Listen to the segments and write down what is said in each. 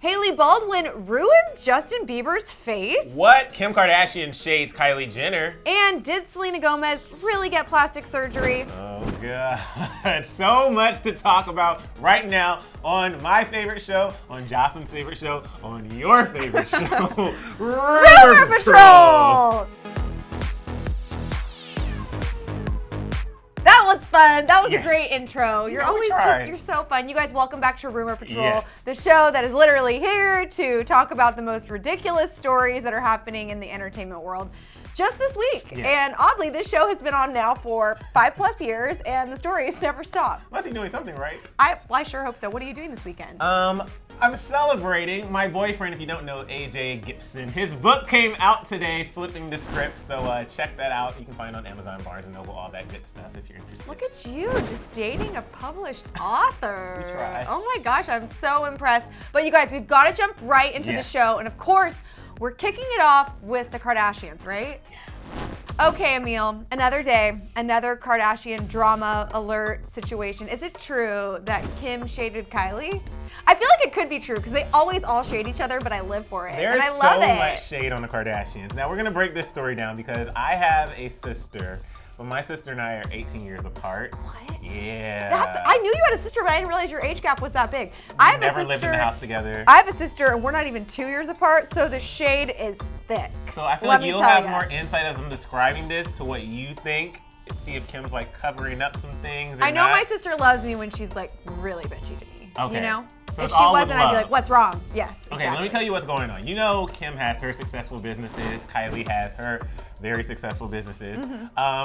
Hailey Baldwin ruins Justin Bieber's face. What? Kim Kardashian shades Kylie Jenner. And did Selena Gomez really get plastic surgery? Oh, God. So much to talk about right now on my favorite show, on Jocelyn's favorite show, on your favorite show, Rumor Patrol! That was fun. That was a great intro. You're so fun. You guys, welcome back to Rumor Patrol, the show that is literally here to talk about the most ridiculous stories that are happening in the entertainment world just this week. And oddly, this show has been on now for 5+ years, and the stories never stop. Must be doing something right. I sure hope so. What are you doing this weekend? I'm celebrating my boyfriend, if you don't know, AJ Gibson. His book came out today, Flipping the Script, so check that out. You can find it on Amazon, Barnes & Noble, all that good stuff if you're interested. Look at you, just dating a published author. We try. Oh my gosh, I'm so impressed. But you guys, we've got to jump right into the show, and of course, we're kicking it off with the Kardashians, right? Yeah. Okay, Emil, another day, another Kardashian drama alert situation. Is it true that Kim shaded Kylie? I feel like it could be true because they always all shade each other, but I live for it. There's and I love so much shade on the Kardashians. Now, we're going to break this story down because I have a sister, but my sister and I are 18 years apart. What? Yeah. I knew you had a sister, but I didn't realize your age gap was that big. I have never lived in the house together. I have a sister, and we're not even 2 years apart, so the shade is thick. So I feel like you'll have more insight as I'm describing this to what you think. See if Kim's like covering up some things. I know my sister loves me when she's like really bitchy to me. Okay. You know? So if she wasn't, I'd be like, what's wrong? Yes. Okay, let me tell you what's going on. You know, Kim has her successful businesses. Kylie has her very successful businesses.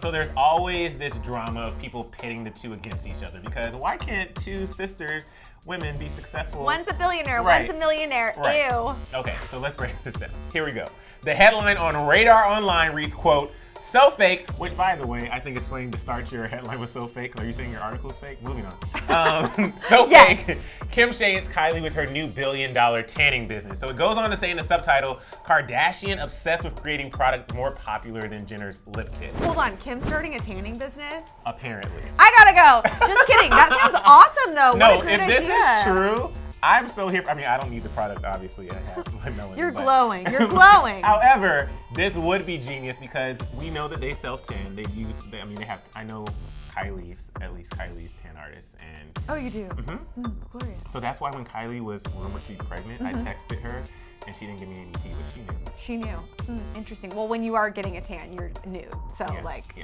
So there's always this drama of people pitting the two against each other because why can't two sisters, women, be successful? One's a billionaire, one's a millionaire. Right. Ew. Okay, so let's break this down. Here we go. The headline on Radar Online reads, quote, "So fake," which, by the way, I think it's funny to start your headline with "so fake." Are you saying your article's fake? Moving on. Fake. Kim shades Kylie with her new billion-dollar tanning business. So it goes on to say in the subtitle, "Kardashian obsessed with creating product more popular than Jenner's lip kit." Hold on, Kim's starting a tanning business? Apparently. I gotta go. Just kidding. That sounds awesome, though. No, what a great if this idea. is true, I'm so here. I mean, I don't need the product, obviously. I have my melanin. You're glowing. You're glowing. However, this would be genius because we know that they self-tan. I know Kylie's, at least Kylie's tan artist. And oh, you do? Glorious. So that's why when Kylie was rumored to be pregnant, I texted her and she didn't give me any tea, but she knew. She knew. Interesting. Well, when you are getting a tan, you're nude. So,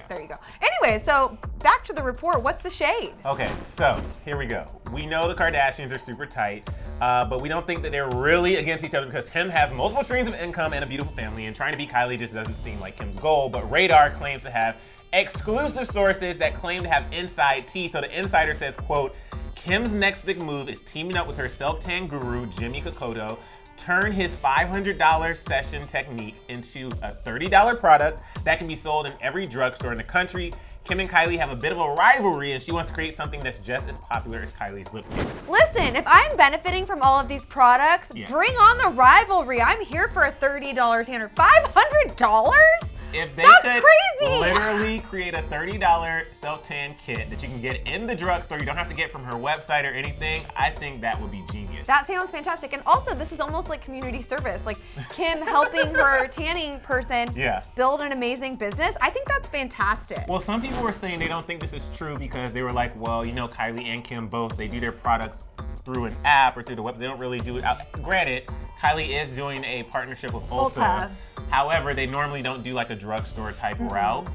there you go. Anyway, so back to the report. What's the shade? Okay, so here we go. We know the Kardashians are super tight, but we don't think that they're really against each other because Kim has multiple streams of income and a beautiful family, and trying to be Kylie just doesn't seem like Kim's goal. But Radar claims to have exclusive sources that claim to have inside tea. So the insider says, quote, "Kim's next big move is teaming up with her self-tan guru, Jimmy Kokoto, turn his $500 session technique into a $30 product that can be sold in every drugstore in the country. Kim and Kylie have a bit of a rivalry, and she wants to create something that's just as popular as Kylie's lip kits." Listen, if I'm benefiting from all of these products, bring on the rivalry. I'm here for a $30 tanner. $500? If they That's could crazy. literally create a $30 self-tan kit that you can get in the drugstore, you don't have to get from her website or anything, I think that would be genius. That sounds fantastic. And also, this is almost like community service. Like Kim helping her tanning person build an amazing business. I think that's fantastic. Well, some people were saying they don't think this is true because they were like, well, you know, Kylie and Kim both, they do their products through an app or through the web. They don't really do it out. Granted, Kylie is doing a partnership with Ulta. However, they normally don't do like a drugstore type route,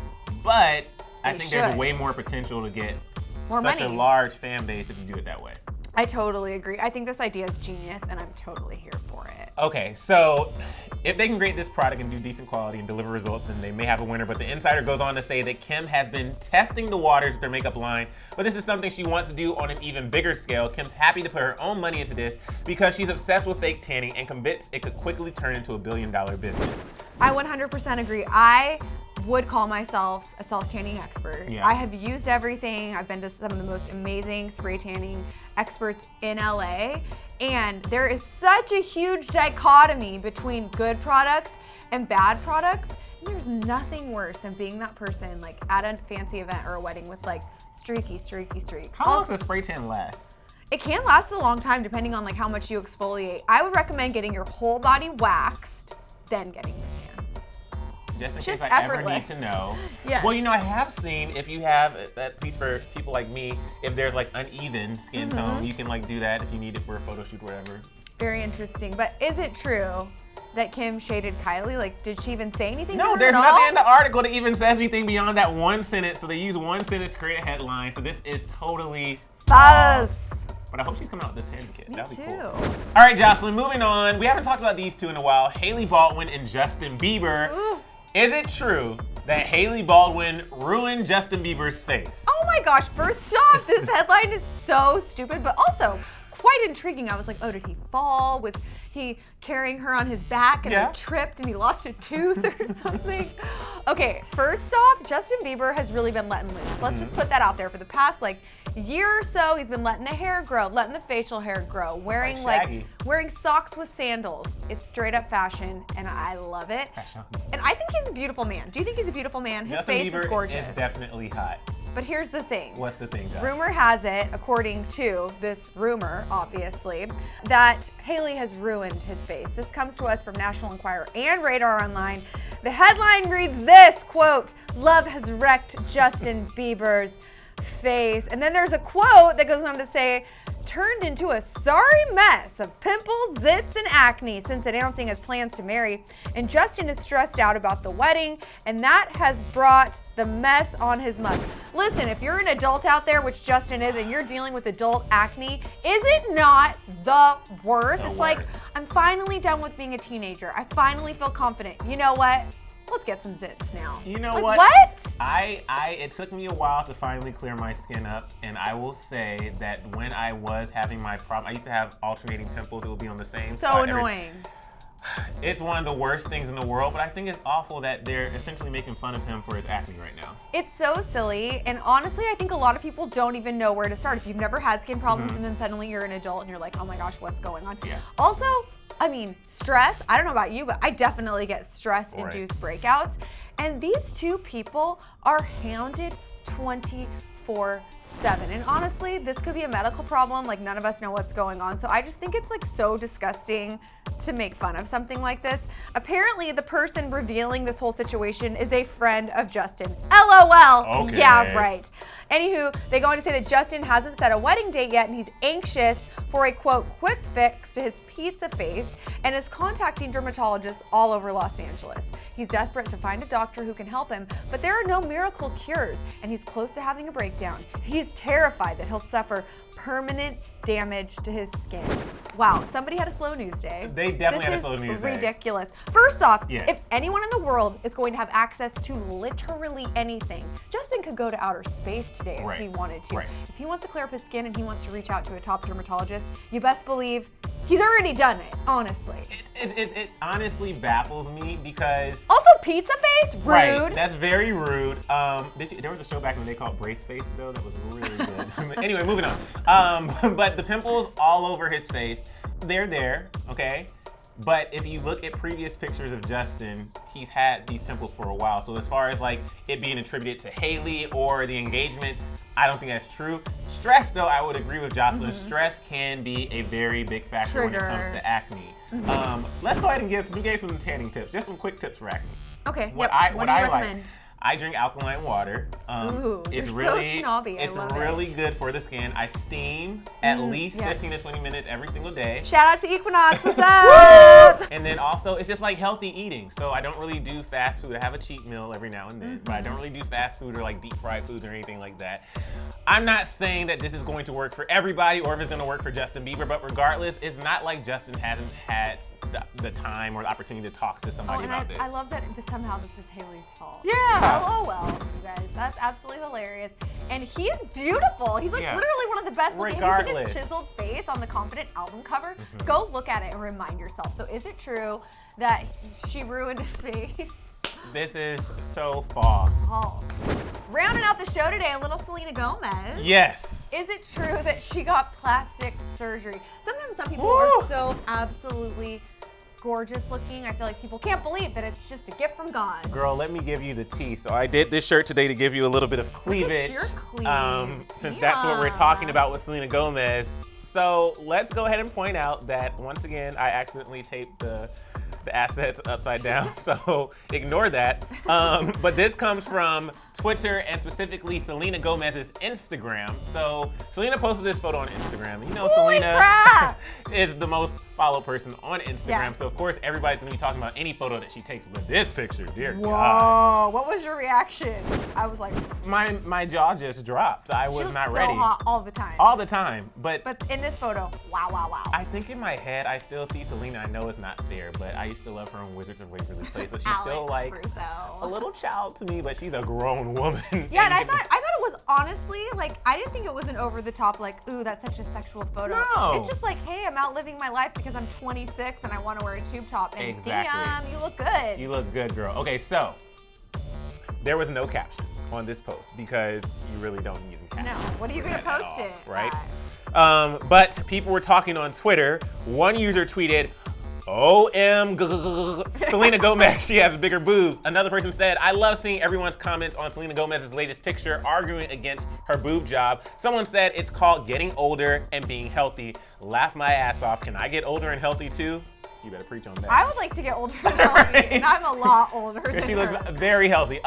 but I think there's way more potential to get such a large fan base if you do it that way. I totally agree. I think this idea is genius, and I'm totally here for it. Okay, so if they can create this product and do decent quality and deliver results, then they may have a winner. But the insider goes on to say that Kim has been testing the waters with their makeup line, but this is something she wants to do on an even bigger scale. Kim's happy to put her own money into this because she's obsessed with fake tanning and convinced it could quickly turn into $1 billion business. I 100% agree. I would call myself a self-tanning expert. I have used everything. I've been to some of the most amazing spray tanning experts in LA, and there is such a huge dichotomy between good products and bad products. And there's nothing worse than being that person like at a fancy event or a wedding with like streaky. How long does a spray tan last? It can last a long time depending on like how much you exfoliate. I would recommend getting your whole body waxed, then getting the tan. Just in Just case I ever effortless. need to know. Yes. Well, you know, I have seen if you have, at least for people like me, if there's like uneven skin tone, you can like do that if you need it for a photo shoot or whatever. Very interesting. But is it true that Kim shaded Kylie? Like, did she even say anything? No, to her there's at nothing all? in the article that even says anything beyond that one sentence. So they use one sentence to create a headline. So this is totally False. But I hope she's coming out with the tan kit. Me That'd be too. cool. All right, Jocelyn, moving on. We haven't talked about these two in a while. Hailey Baldwin and Justin Bieber. Ooh. Is it true that Hailey Baldwin ruined Justin Bieber's face? Oh my gosh, first off, this headline is so stupid, but also quite intriguing. I was like, oh, did he fall? Was he carrying her on his back and they tripped and he lost a tooth or something? Okay, first off, Justin Bieber has really been letting loose. Let's just put that out there. For the past like year or so, he's been letting the hair grow, letting the facial hair grow, wearing wearing socks with sandals. It's straight up fashion and I love it. Fashion. And I think he's a beautiful man. Do you think he's a beautiful man? His Justin face Bieber is gorgeous. is definitely hot. But here's the thing. What's the thing, Josh? Rumor has it, according to this rumor, obviously, that Hailey has ruined his face. This comes to us from National Enquirer and Radar Online. The headline reads this, quote, "Love has wrecked Justin Bieber's face." And then there's a quote that goes on to say, "Turned into a sorry mess of pimples, zits, and acne since announcing his plans to marry. And Justin is stressed out about the wedding, and that has brought the mess on his mug." Listen, if you're an adult out there, which Justin is, and you're dealing with adult acne, is it not the worst? It's like, I'm finally done with being a teenager. I finally feel confident. You know what? Let's get some zits now. You know like, what? What? It took me a while to finally clear my skin up, and I will say that when I was having my problem, I used to have alternating pimples. It would be on the same So spot annoying. It's one of the worst things in the world, but I think it's awful that they're essentially making fun of him for his acne right now. It's so silly, and honestly, I think a lot of people don't even know where to start. If you've never had skin problems and then suddenly you're an adult and you're like, oh my gosh, what's going on? Yeah. Also, I mean, stress, I don't know about you, but I definitely get stress-induced breakouts. And these two people are hounded 24/7. And honestly, this could be a medical problem. Like, none of us know what's going on. So I just think it's like so disgusting to make fun of something like this. Apparently, the person revealing this whole situation is a friend of Justin. LOL. Okay. Yeah, right. Anywho, they go on to say that Justin hasn't set a wedding date yet and he's anxious for a, quote, quick fix to his pizza face and is contacting dermatologists all over Los Angeles. He's desperate to find a doctor who can help him, but there are no miracle cures and he's close to having a breakdown. He's terrified that he'll suffer permanent damage to his skin. Wow, somebody had a slow news day. They definitely had a slow news day. This is ridiculous. First off, Yes. if anyone in the world is going to have access to literally anything, Justin could go to outer space today if he wanted to. Right. If he wants to clear up his skin and he wants to reach out to a top dermatologist, you best believe he's already done it, honestly. It honestly baffles me because... Also, pizza face? Rude. Right, that's very rude. There was a show back when they called Brace Face, though, that was really good. Anyway, moving on. But the pimples all over his face, they're there, okay? But if you look at previous pictures of Justin, he's had these pimples for a while. So as far as like it being attributed to Hailey or the engagement, I don't think that's true. Stress, though, I would agree with Jocelyn. Stress can be a very big factor when it comes to acne. Let's go ahead and give some tanning tips. Just some quick tips for acne. Okay, What do you recommend? like, I drink alkaline water. Ooh, it's you're really, so snobby. I it's love really good for the skin. I steam at least 15 to 20 minutes every single day. Shout out to Equinox, what's up? And then also, it's just like healthy eating. So I don't really do fast food. I have a cheat meal every now and then, but I don't really do fast food or like deep fried foods or anything like that. I'm not saying that this is going to work for everybody or if it's going to work for Justin Bieber, but regardless, it's not like Justin hasn't had the time or the opportunity to talk to somebody about this. I love that somehow this is Hailey's fault. Yeah. LOL, you guys. That's absolutely hilarious. And he's beautiful. He's like literally one of the best looking. Have you seen his chiseled face on the Confident album cover? Go look at it and remind yourself. So is it true that she ruined his face? This is so false. Oh. Rounding out the show today, a little Selena Gomez. Yes. Is it true that she got plastic surgery? Sometimes some people are so absolutely gorgeous looking. I feel like people can't believe that it's just a gift from God. Girl, let me give you the tea. So I did this shirt today to give you a little bit of cleavage. Look at your cleavage. Since that's what we're talking about with Selena Gomez. So let's go ahead and point out that once again, I accidentally taped the assets upside down, so ignore that. But this comes from Twitter and specifically Selena Gomez's Instagram. So Selena posted this photo on Instagram. You know, Selena is the most followed person on Instagram. Yeah. So of course everybody's gonna be talking about any photo that she takes, but this picture, dear God. Whoa, what was your reaction? I was like, my jaw just dropped. I was not ready. So hot all the time. All the time, but in this photo, wow. I think in my head I still see Selena. I know it's not fair, but I used to love her on Wizards of Waverly Place, so she's still like a little child to me, but she's a grown woman. Yeah, and I thought it was honestly like, I didn't think it was an over the top like, ooh, that's such a sexual photo. No. It's just like, hey, I'm out living my life because I'm 26 and I want to wear a tube top, and exactly. Damn, you look good. You look good, girl. Okay, so there was no caption on this post because you really don't need a caption. No, what are you gonna post it? Right? But people were talking on Twitter. One user tweeted, Selena Gomez, she has bigger boobs. Another person said, I love seeing everyone's comments on Selena Gomez's latest picture arguing against her boob job. Someone said it's called getting older and being healthy. Laugh my ass off. Can I get older and healthy too? You better preach on that. I would like to get older and healthy, and I'm a lot older than she her. looks very healthy.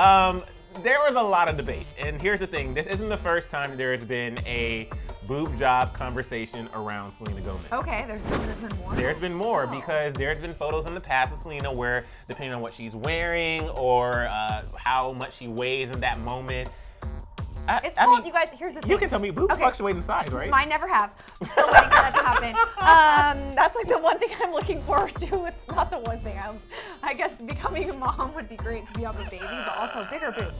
There was a lot of debate, and here's the thing. This isn't the first time there has been a boob job conversation around Selena Gomez. Okay, there's been more? There's been more because there's been photos in the past of Selena where, depending on what she's wearing or how much she weighs in that moment, I mean, you guys, here's the thing. You can tell me, boobs fluctuate in size, right? Mine never have. Still waiting for that to happen. That's like the one thing I'm looking forward to with, not the one thing, I guess becoming a mom would be great because you have a baby, but also bigger boobs.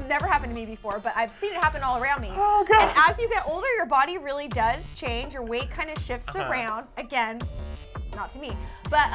Never happened to me before, but I've seen it happen all around me. Oh, God. And as you get older, your body really does change. Your weight kind of shifts around. Again, not to me. But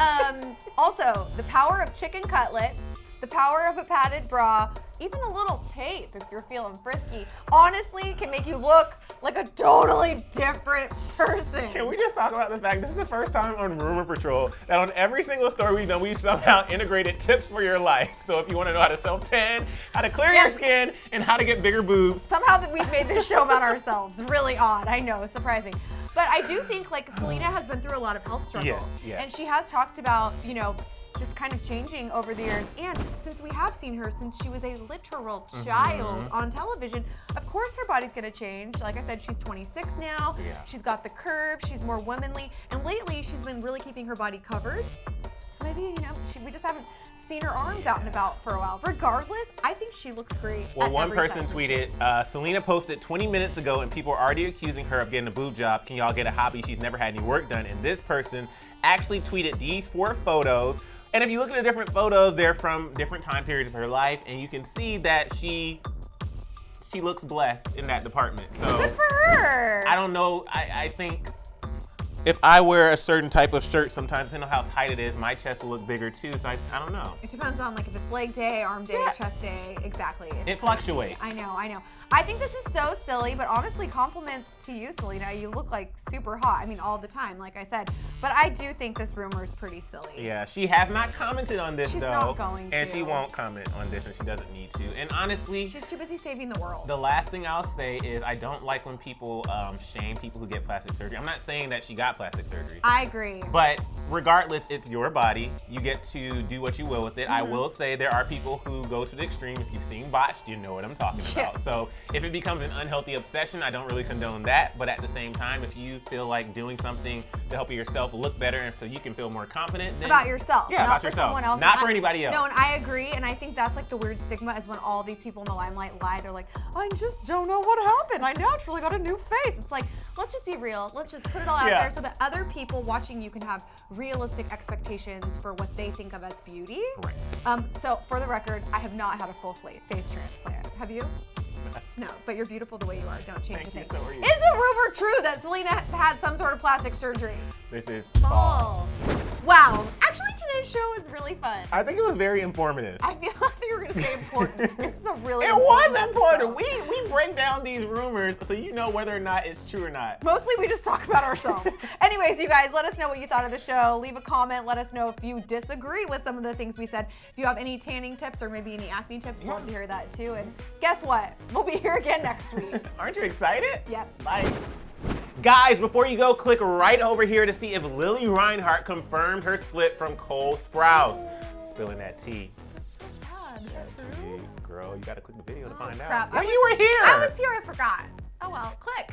also, the power of chicken cutlets, the power of a padded bra, even a little tape if you're feeling frisky, honestly can make you look like a totally different person. Can we just talk about the fact this is the first time on Rumor Patrol that on every single story we've done, we've somehow integrated tips for your life. So if you want to know how to self-tan, how to clear your skin, and how to get bigger boobs. Somehow that we've made this show about ourselves. Really odd, I know, surprising. But I do think like Selena has been through a lot of health struggles. Yes. And she has talked about, you know, just kind of changing over the years. And since we have seen her since she was a literal child on television, of course her body's gonna change. Like I said, she's 26 now. Yeah. She's got the curve, she's more womanly. And lately she's been really keeping her body covered. So maybe, you know, we just haven't seen her arms out and about for a while. Regardless, I think she looks great. Well, one person tweeted, Selena posted 20 minutes ago and people are already accusing her of getting a boob job. Can y'all get a hobby? She's never had any work done. And this person actually tweeted these 4 photos. And if you look at the different photos, they're from different time periods of her life, and you can see that she looks blessed in that department. So good for her. I don't know. I think if I wear a certain type of shirt, sometimes depending on how tight it is, my chest will look bigger too. So I don't know. It depends on like if it's leg day, arm day, chest day. Exactly. It fluctuates. I know. I think this is so silly, but honestly, compliments to you, Selena. You look like super hot. I mean, all the time, like I said. But I do think this rumor is pretty silly. Yeah, she has not commented on this She's though. not going to. And she won't comment on this, and she doesn't need to. And honestly, she's too busy saving the world. The last thing I'll say is I don't like when people shame people who get plastic surgery. I'm not saying that she got plastic surgery. I agree. But regardless, it's your body. You get to do what you will with it. I will say there are people who go to the extreme. If you've seen Botched, you know what I'm talking about. So if it becomes an unhealthy obsession, I don't really condone that. But at the same time, if you feel like doing something to help yourself look better and so you can feel more confident, then about yourself. Yeah, not about for yourself. Someone else. Not for anybody else. No, and I agree. And I think that's like the weird stigma is when all these people in the limelight lie. They're like, I just don't know what happened. I naturally got a new face. It's like, let's just be real. Let's just put it all out there so that other people watching you can have realistic expectations for what they think of as beauty. Right. So for the record, I have not had a full face transplant. Have you? No, but you're beautiful the way you are. Don't change a thing. So are you. Is the rumor true that Selena had some sort of plastic surgery? This is false. Wow. Actually, today's show is really fun. I think it was very informative. I feel like you were going to say important. This is a really It was important. We break down these rumors so you know whether or not it's true or not. Mostly we just talk about ourselves. Anyways, you guys, let us know what you thought of the show. Leave a comment. Let us know if you disagree with some of the things we said. If you have any tanning tips or maybe any acne tips, we'd love to hear that too. And guess what? We'll be here again next week. Aren't you excited? Yep. Bye. Guys, before you go, click right over here to see if Lily Reinhart confirmed her split from Cole Sprouse. Spilling that tea. God, is that true? Girl, you gotta click the video to find Crap. out. You were here. I was here, I forgot. Oh well, click.